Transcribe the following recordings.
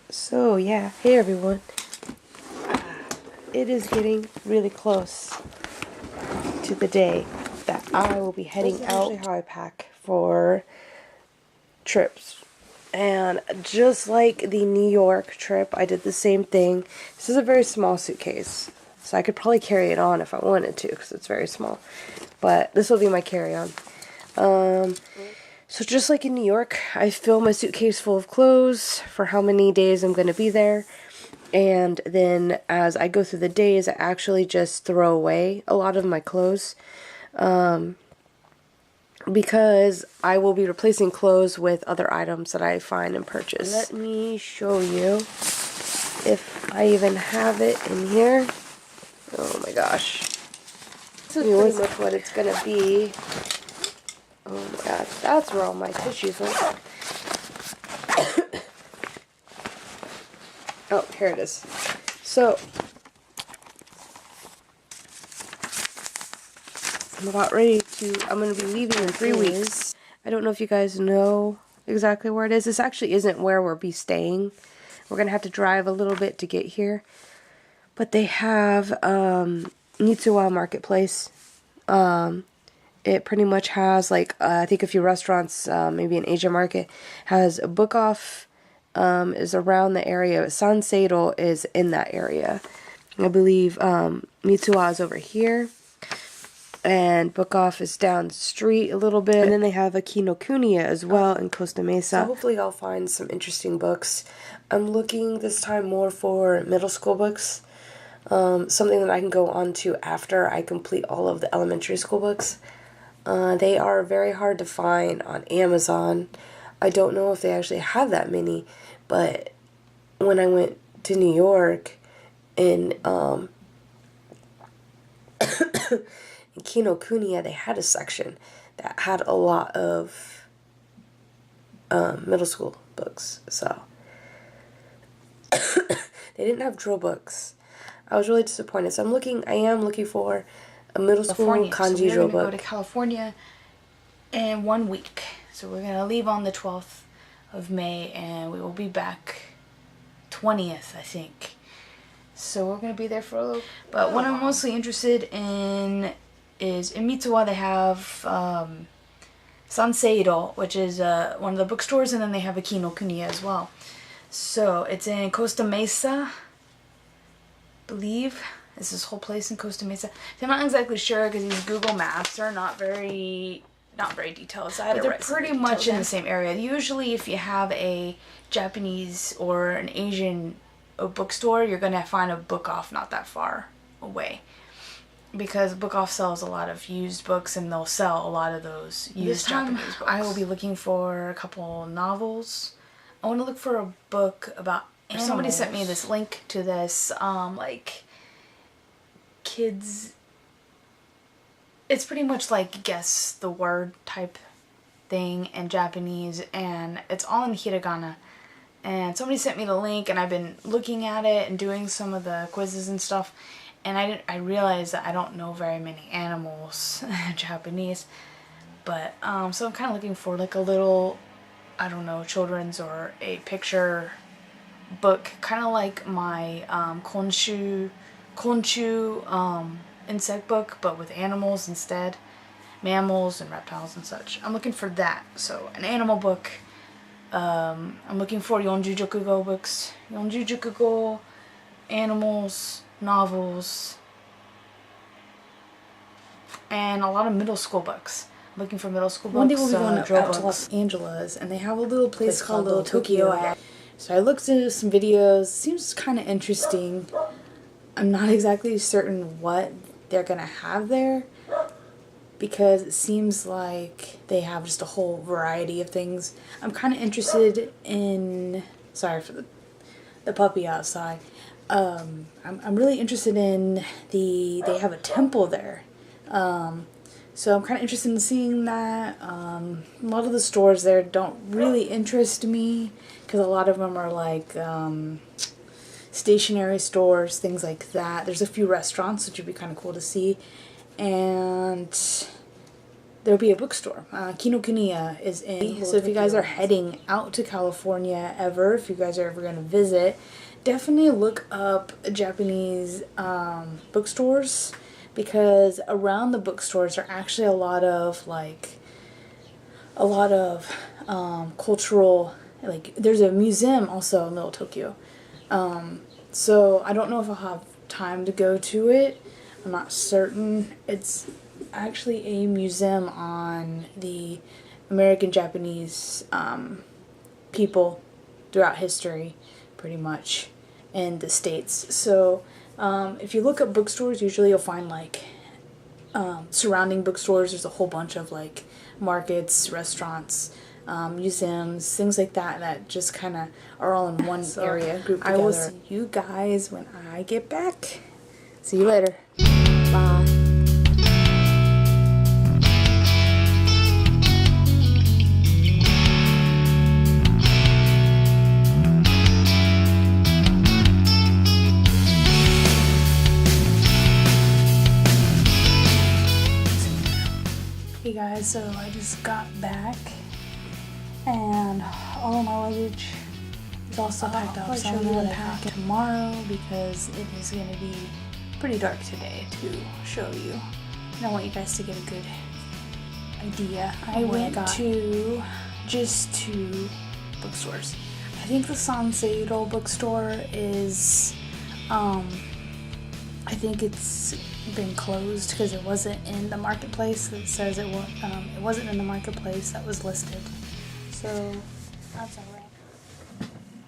So yeah, hey everyone. It is getting really close to the day that I will be heading out. How I pack for trips. And just like the New York trip, I did the same thing. This is a very small suitcase, so I could probably carry it on if I wanted to, because it's very small. But this will be my carry-on. So just like in New York, I fill my suitcase full of clothes for how many days I'm going to be there. And then as I go through the days, I actually just throw away a lot of my clothes. Because I will be replacing clothes with other items that I find and purchase. Let me show you if I even have it in here. Oh my gosh. This is pretty much what it's going to be. Oh my god, that's where all my tissues went. Oh, here it is. So, I'm about ready to, I'm going to be leaving in 3 weeks. I don't know if you guys know exactly where it is. This actually isn't where we'll be staying. We're going to have to drive a little bit to get here. But they have Mitsuwa Marketplace. It pretty much has, like, I think a few restaurants, maybe an Asian market, has a book off, is around the area. Sanseido is in that area. I believe Mitsuwa is over here, and book off is down the street a little bit. And then they have a Kinokuniya as well in Costa Mesa. So hopefully I'll find some interesting books. I'm looking this time more for middle school books. Something that I can go on to after I complete all of the elementary school books. They are very hard to find on Amazon. I don't know if they actually have that many, but when I went to New York in Kinokuniya, they had a section that had a lot of middle school books. So they didn't have drill books. I was really disappointed. So I am looking for a middle school kanji drill book. We're going to go to California in 1 week. So we're going to leave on the 12th of May and we will be back 20th, I think. So we're going to be there for a little. But what I'm mostly interested in is in Mitsuwa they have Sanseido, which is one of the bookstores, and then they have a Kinokuniya as well. So it's in Costa Mesa, I believe. Is this whole place in Costa Mesa? So I'm not exactly sure because these Google Maps are not very detailed. So but they're pretty much in the same area. Usually if you have a Japanese or an Asian bookstore, you're going to find a book off not that far away. Because book off sells a lot of used books and they'll sell a lot of those used Japanese books. I will be looking for a couple novels. I want to look for a book about animals. Somebody sent me this link to this like kids, it's pretty much like guess the word type thing in Japanese, and it's all in hiragana. And somebody sent me the link and I've been looking at it and doing some of the quizzes and stuff, and I realized that I don't know very many animals in Japanese. But so I'm kind of looking for like a little, I don't know, children's or a picture book, kind of like my Konshu insect book, but with animals instead, mammals and reptiles and such. I'm looking for that. So an animal book. I'm looking for Yonjujukugo books, Yonjujukugo, animals, novels, and a lot of middle school books. I'm looking for middle school books. One day we'll be going out to Los Angeles, and they have a little place called Little Tokyo. So I looked into some videos. Seems kind of interesting. I'm not exactly certain what they're gonna have there, because it seems like they have just a whole variety of things. I'm kind of interested in, sorry for the puppy outside. I'm really interested in they have a temple there. So I'm kind of interested in seeing that. A lot of the stores there don't really interest me, because a lot of them are like stationery stores, things like that. There's a few restaurants, which would be kind of cool to see. And there'll be a bookstore. Kinokuniya is in. So if you guys are heading out to California ever, if you guys are ever going to visit, definitely look up Japanese bookstores, because around the bookstores are actually a lot of cultural, like there's a museum also in Little Tokyo. So I don't know if I'll have time to go to it. I'm not certain. It's actually a museum on the American Japanese people throughout history, pretty much, in the States. So if you look up bookstores, usually you'll find like surrounding bookstores. There's a whole bunch of like markets, restaurants, museums, things like that that just kind of are all in one area grouped together. I will see you guys when I get back. See you later. Bye. Hey guys, so I just got back and all of my luggage is all still packed up. So I'm going to pack tomorrow because it is going to be pretty dark today to show you. And I want you guys to get a good idea. I went to just 2 bookstores. I think the Sanseiro bookstore is, I think it's been closed because it wasn't in the marketplace. It says it wasn't in the marketplace that was listed. So that's alright.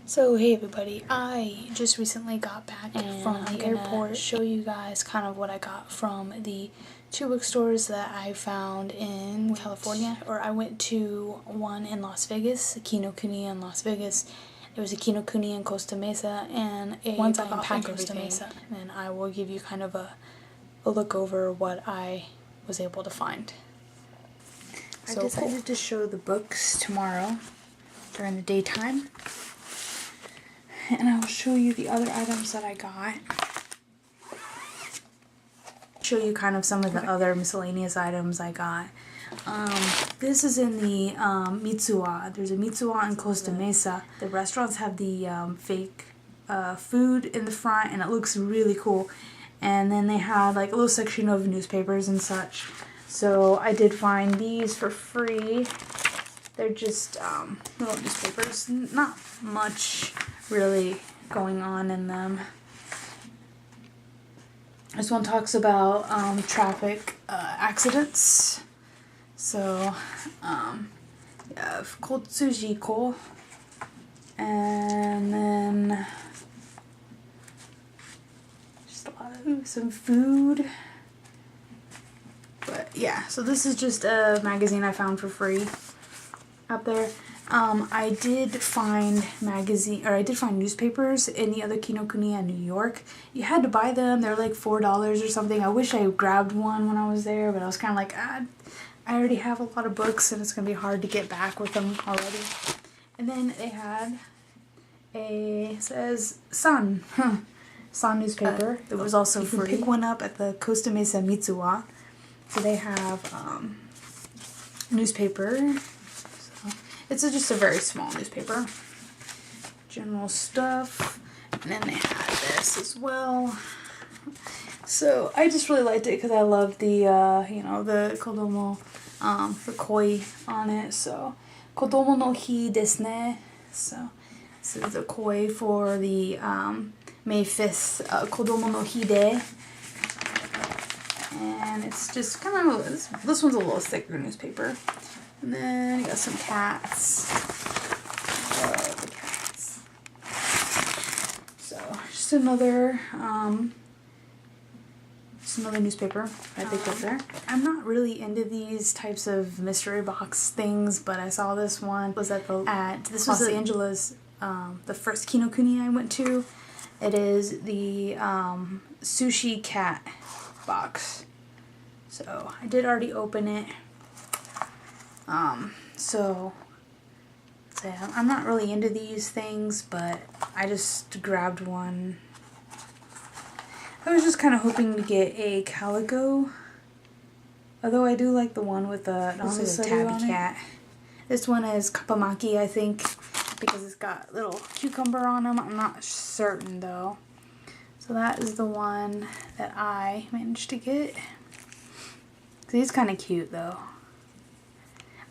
So hey everybody, I just recently got back from the airport. Show you guys kind of what I got from the 2 bookstores that I found in California. Or I went to one in Las Vegas, Kinokuniya in Las Vegas. There was a Kinokuniya in Costa Mesa and a Pack Costa Mesa. And I will give you kind of a look over what I was able to find. So I decided to show the books tomorrow during the daytime. And I will show you the other items that I got. Show you kind of some of the other miscellaneous items I got. This is in the Mitsuwa. There's a Mitsuwa in Costa Mesa. The restaurants have the fake food in the front, and it looks really cool. And then they had like a little section of newspapers and such. So I did find these for free. They're just little newspapers. Not much really going on in them. This one talks about traffic accidents. So you have Kotsujiko, and then just a lot of some food. But yeah, so this is just a magazine I found for free up there. I did find newspapers in the other Kinokuniya in New York. You had to buy them. They're like $4 or something. I wish I grabbed one when I was there, but I was kind of like, I already have a lot of books and it's going to be hard to get back with them already. And then they had it says San newspaper. It was also free. You can pick one up at the Costa Mesa Mitsuwa. So they have newspaper. It's just a very small newspaper. General stuff. And then they had this as well. So I just really liked it because I love the, the Kodomo, the koi on it. So, Kodomo no hi desu ne. So, this is the koi for the May 5th Kodomo no hi de. And it's just kind of, this one's a little thicker newspaper. And then you got some cats. Love the cats. So just another newspaper I picked up there. I'm not really into these types of mystery box things, but I saw this one. It was at Los Angeles, the first Kinokuniya I went to. It is the sushi cat box. So I did already open it. So I'm not really into these things, but I just grabbed one. I was just kind of hoping to get a calico Although I do like the one with the tabby cat. This one is kapamaki, I think, because it's got little cucumber on them. I'm not certain though. So that is the one that I managed to get. He's kind of cute though.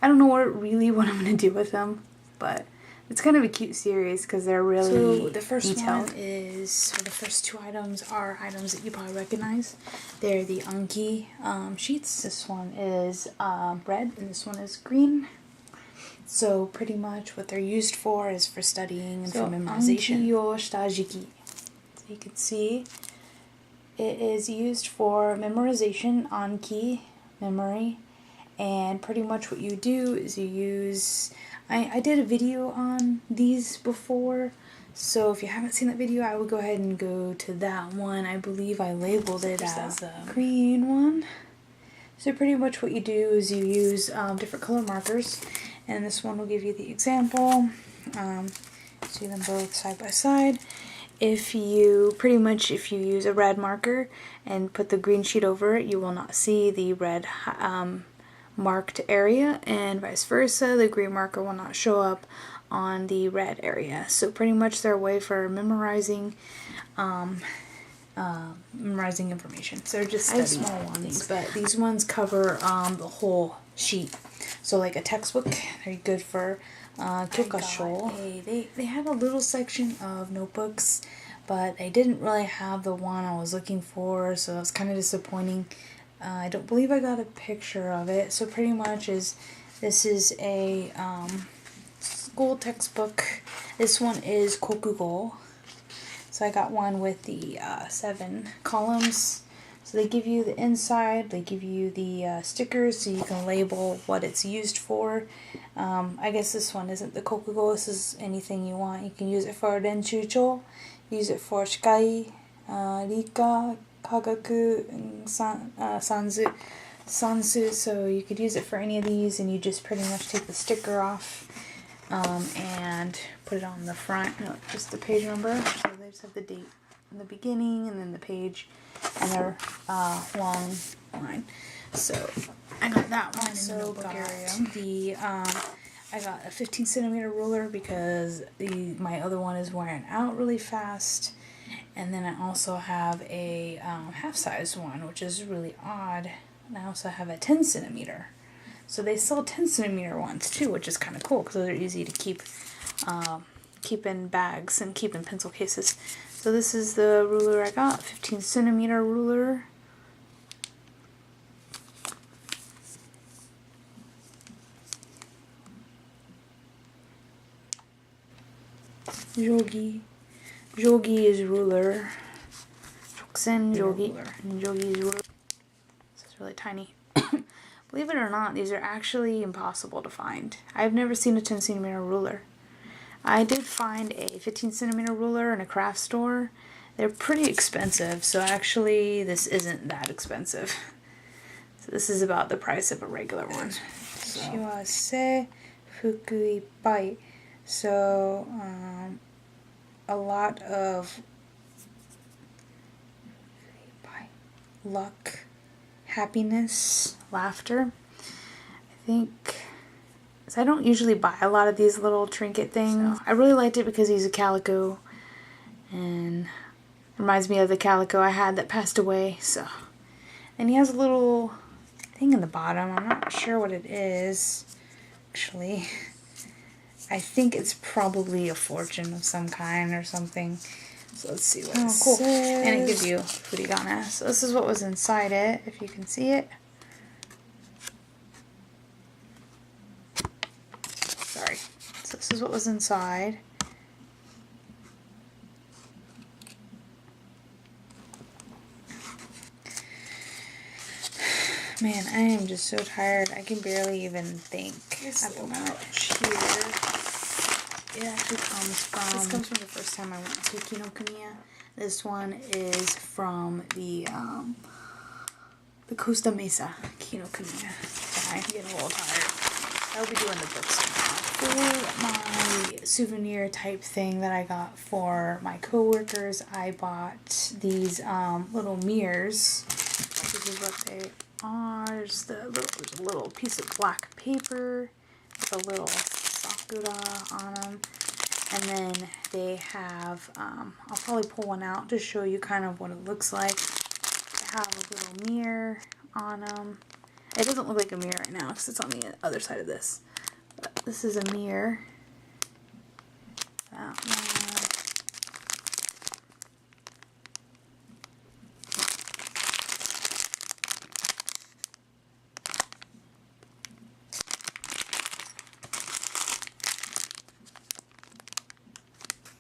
I don't know what I'm going to do with them, but it's kind of a cute series because they're really So the first detailed. one is, or the first two items are items that you probably recognize. They're the Anki sheets. This one is red and this one is green. So pretty much what they're used for is for studying and for memorization. Anki yo shitajiki. So you can see it is used for memorization, Anki, memory. And pretty much what you do is you use, I did a video on these before, so if you haven't seen that video, I would go ahead and go to that one. I believe I labeled it as a green one. So pretty much what you do is you use different color markers, and this one will give you the example. See them both side by side. If you use a red marker and put the green sheet over it, you will not see the red marked area, and vice versa, the green marker will not show up on the red area. So pretty much they're a way for memorizing information. So they're just study small ones, but these ones cover the whole sheet. So like a textbook, they're good for kyokasho. They have a little section of notebooks, but they didn't really have the one I was looking for, so it was kind of disappointing. I don't believe I got a picture of it. So pretty much this is a school textbook. This one is kokugo. So I got one with the 7 columns. So they give you the inside, they give you the stickers so you can label what it's used for. I guess this one isn't the kokugo, this is anything you want. You can use it for renchucho, use it for shikai, rika, Kagaku, and sansu, so you could use it for any of these, and you just pretty much take the sticker off and put it on the front. No, just the page number. So they just have the date in the beginning and then the page and their long line. So I got that one. So I got a 15cm ruler because my other one is wearing out really fast. And then I also have a half-size one, which is really odd. And I also have a 10cm. So they sell 10cm ones too, which is kind of cool because they're easy to keep in bags and keep in pencil cases. So this is the ruler I got, 15cm ruler. Jogi is ruler. Choksen jogi. And jogi is ruler. This is really tiny. Believe it or not, these are actually impossible to find. I've never seen a 10cm ruler. I did find a 15cm ruler in a craft store. They're pretty expensive, so actually this isn't that expensive. So this is about the price of a regular one. Shiwase fuku ippai. So, a lot of luck, happiness, laughter. I think, so I don't usually buy a lot of these little trinket things. So I really liked it because he's a calico and reminds me of the calico I had that passed away. So, and he has a little thing in the bottom. I'm not sure what it is actually. I think it's probably a fortune of some kind or something. So let's see what it says. And it gives you furigana. So this is what was inside it, if you can see it. Sorry. So this is what was inside. Man, I am just so tired. I can barely even think at the moment. Here. It actually comes from... This comes from the first time I went to Kinokuniya. This one is from the Costa Mesa Kinokuniya. I'm getting a little tired. I'll be doing the books tomorrow. For my souvenir type thing that I got for my coworkers, I bought these little mirrors. This is what there's a little piece of black paper with a little sakura on them. And then they have, I'll probably pull one out to show you kind of what it looks like. They have a little mirror on them. It doesn't look like a mirror right now because it's on the other side of this. But this is a mirror. That one.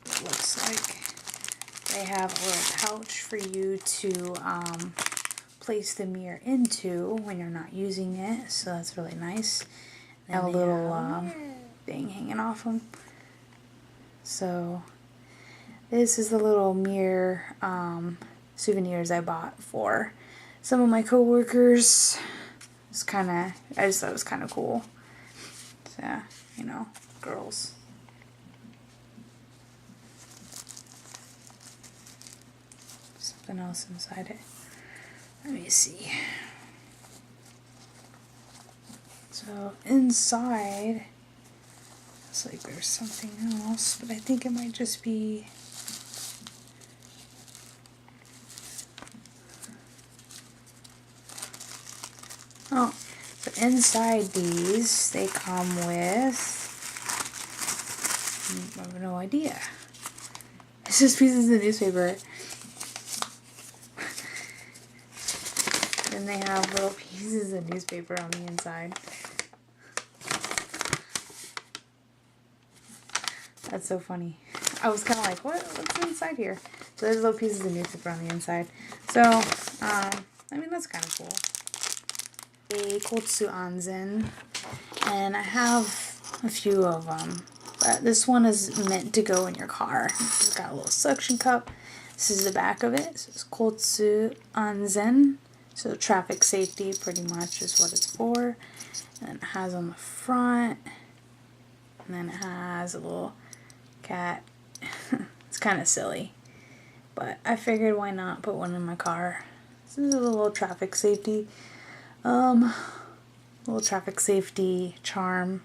It looks like they have a little pouch for you to place the mirror into when you're not using it, so that's really nice. They have a little thing hanging off them. So this is the little mirror souvenirs I bought for some of my coworkers. It's I just thought it was kind of cool. So, you know, girls. Something else inside it. Let me see. So inside, it's like there's something else, but I think it might just be. Oh, so inside these, they come with. I have no idea. It's just pieces of newspaper. And they have little pieces of newspaper on the inside. That's so funny. I was kind of like, what's inside here? So there's little pieces of newspaper on the inside. So, I mean, that's kind of cool. A Kotsu Anzen. And I have a few of them. But this one is meant to go in your car. It's got a little suction cup. This is the back of it. So it's Kotsu Anzen. So traffic safety pretty much is what it's for. And it has on the front. And then it has a little cat. It's kind of silly. But I figured why not put one in my car. This is a little traffic safety. Little traffic safety charm.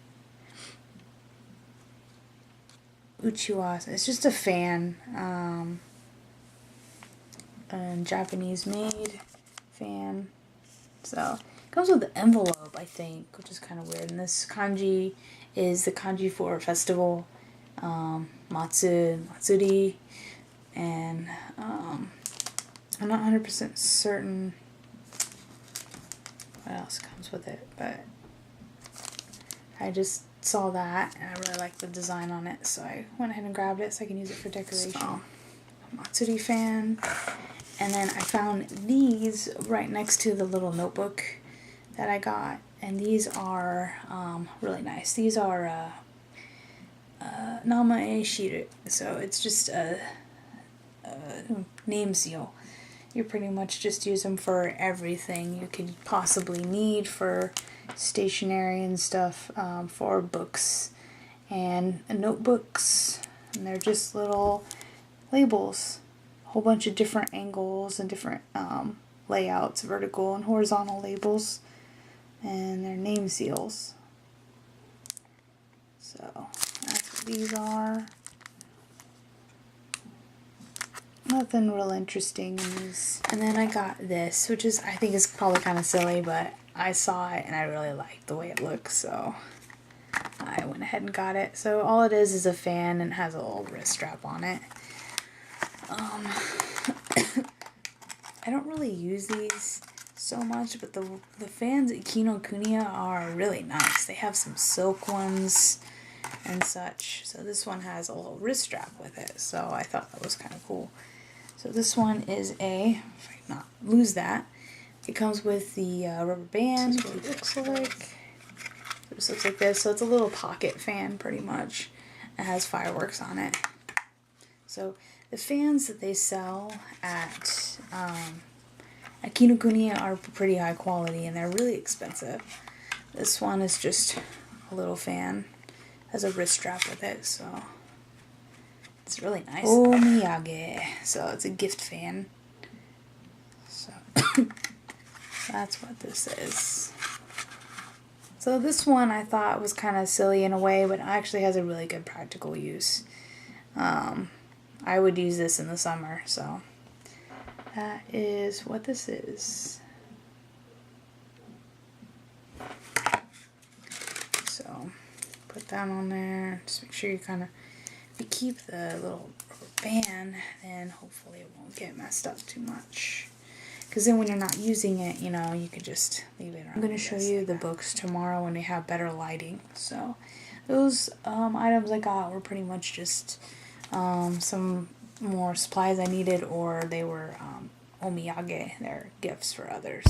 Uchiwasa. It's just a fan. A Japanese made fan. So it comes with the envelope, I think, which is kind of weird. And this kanji is the kanji for festival, matsuri, and I'm not 100% certain what else comes with it, but I just saw that and I really liked the design on it, so I went ahead and grabbed it so I can use it for decoration. So, matsuri fan. And then I found these right next to the little notebook that I got. And these are really nice. These are namae shiru. So it's just a name seal. You pretty much just use them for everything you could possibly need for stationery and stuff, for books and notebooks. And they're just little labels. Whole bunch of different angles and different layouts, vertical and horizontal labels, and they're name seals. So that's what these are. Nothing real interesting in these. And then I got this, which is, I think is probably kind of silly, but I saw it and I really liked the way it looks, so I went ahead and got it. So all it is a fan and has a little wrist strap on it. I don't really use these so much, but the fans at Kinokuniya are really nice. They have some silk ones and such. So this one has a little wrist strap with it, so I thought that was kind of cool. So this one is if I not lose that, it comes with the rubber band. This is what it looks like. It just looks like this. So it's a little pocket fan pretty much. It has fireworks on it. So the fans that they sell at Kinokuniya are pretty high quality and they're really expensive. This one is just a little fan. Has a wrist strap with it, so it's really nice. O mi yage. So it's a gift fan. So that's what this is. So this one I thought was kind of silly in a way, but actually has a really good practical use. I would use this in the summer, so that is what this is. So put that on there. Just make sure you kind of, if you keep the little rubber band, then hopefully it won't get messed up too much. Because then when you're not using it, you know, you could just leave it around. I'm going to show you the books tomorrow when they have better lighting. So those items I got were pretty much just some more supplies I needed, or they were o mi yage. They're gifts for others.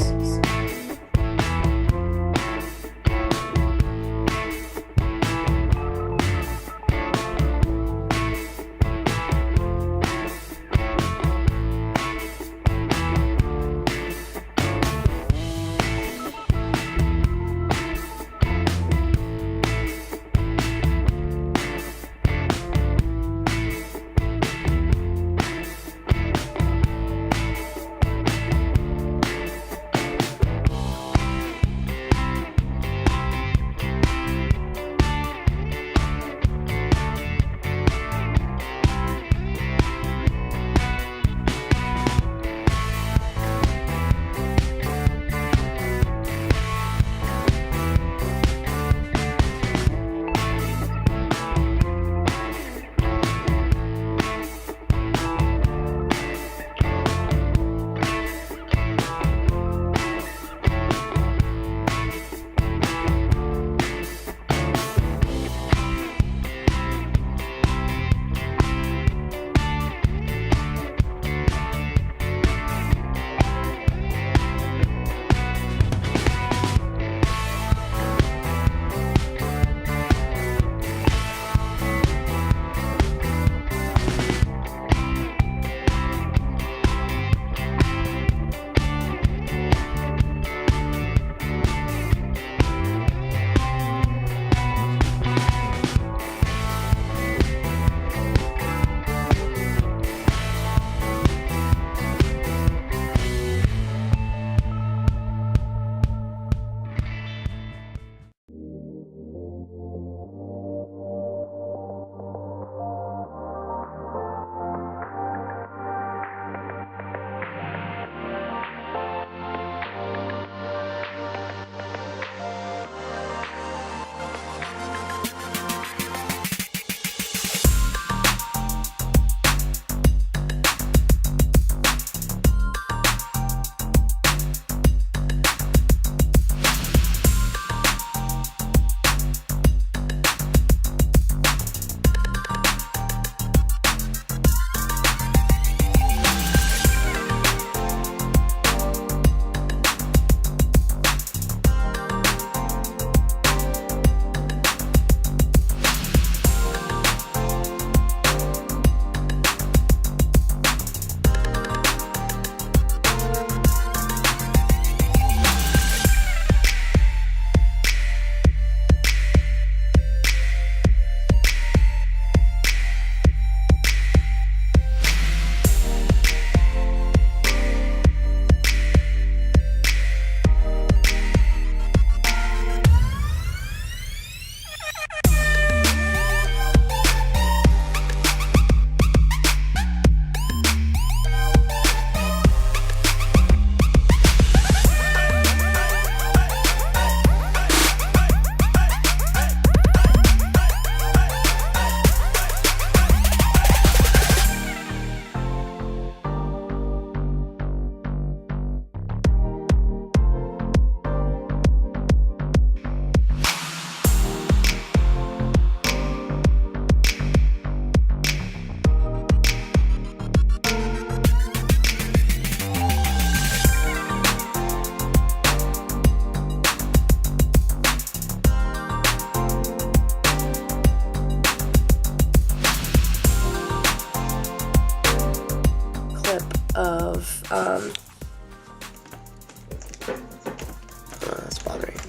That's bothering.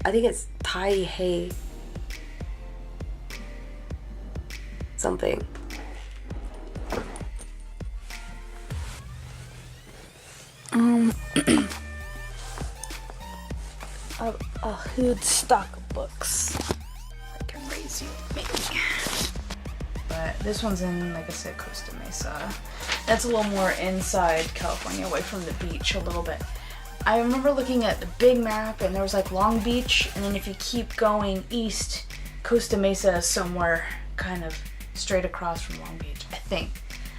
I think it's Taihei. something. A huge stock of books. I can raise you, maybe. But this one's in, like I said, Costa Mesa. That's a little more inside California, away from the beach a little bit. I remember looking at the big map and there was like Long Beach, and then if you keep going east, Costa Mesa is somewhere kind of straight across from Long Beach, I think.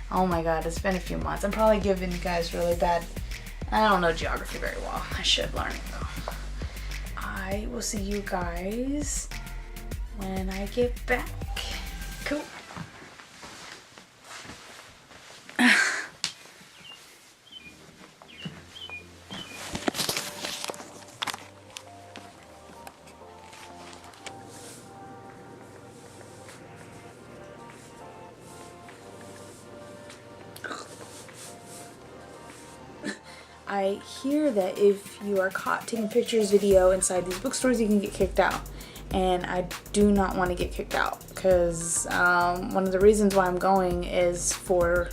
Oh my god, it's been a few months. I'm probably giving you guys really bad. I don't know geography very well. I should learn it though. I will see you guys when I get back. Cool. I hear that if you are caught taking pictures video inside these bookstores, you can get kicked out. And I do not want to get kicked out because one of the reasons why I'm going is for,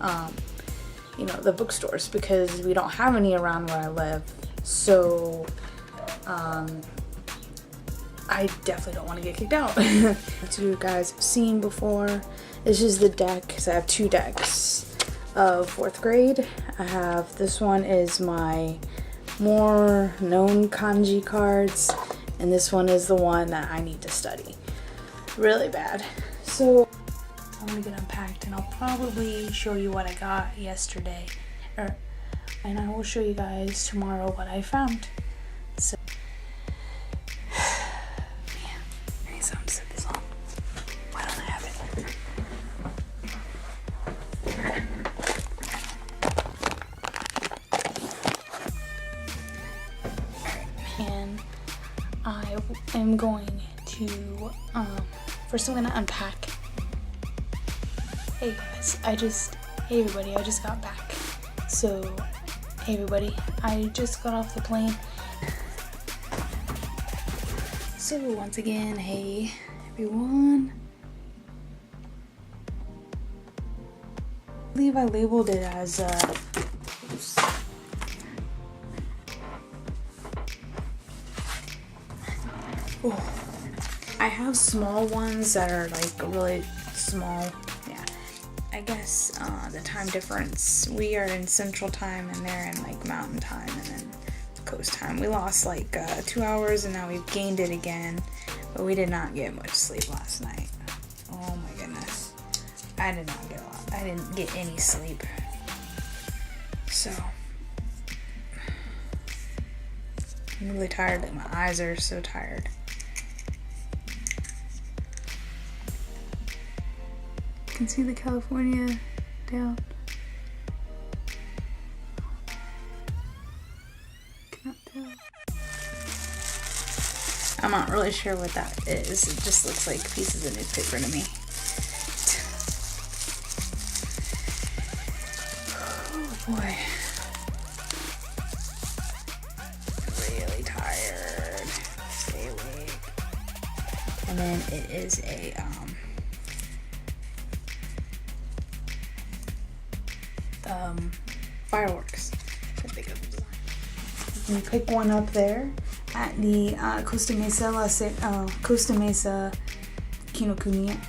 you know, the bookstores, because we don't have any around where I live. So I definitely don't want to get kicked out. As you guys have seen before, this is the deck, because I have two decks of 4th grade. I have, this one is my more known kanji cards, and this one is the one that I need to study really bad. So I'm gonna get unpacked and I'll probably show you what I got yesterday, and I will show you guys tomorrow what I found. So man, I need something to set this on. Why don't I have it? And I am going to, first I'm gonna unpack. Hey guys, hey everybody, I just got back. So, hey everybody, I just got off the plane. So once again, hey everyone. I believe I labeled it as, oops. Oh. I have small ones that are like really small. Yeah, I guess the time difference. We are in Central Time and they're in like Mountain Time and then Coast Time. We lost like 2 hours and now we've gained it again, but we did not get much sleep last night. Oh my goodness, I did not get a lot. I didn't get any sleep. So I'm really tired. Like my eyes are so tired. You can see the California down. Cannot tell. I'm not really sure what that is. It just looks like pieces of newspaper to me. Oh boy. Really tired. Stay awake. And then it is a fireworks. You can pick one up there at the Costa Mesa Kinokuniya.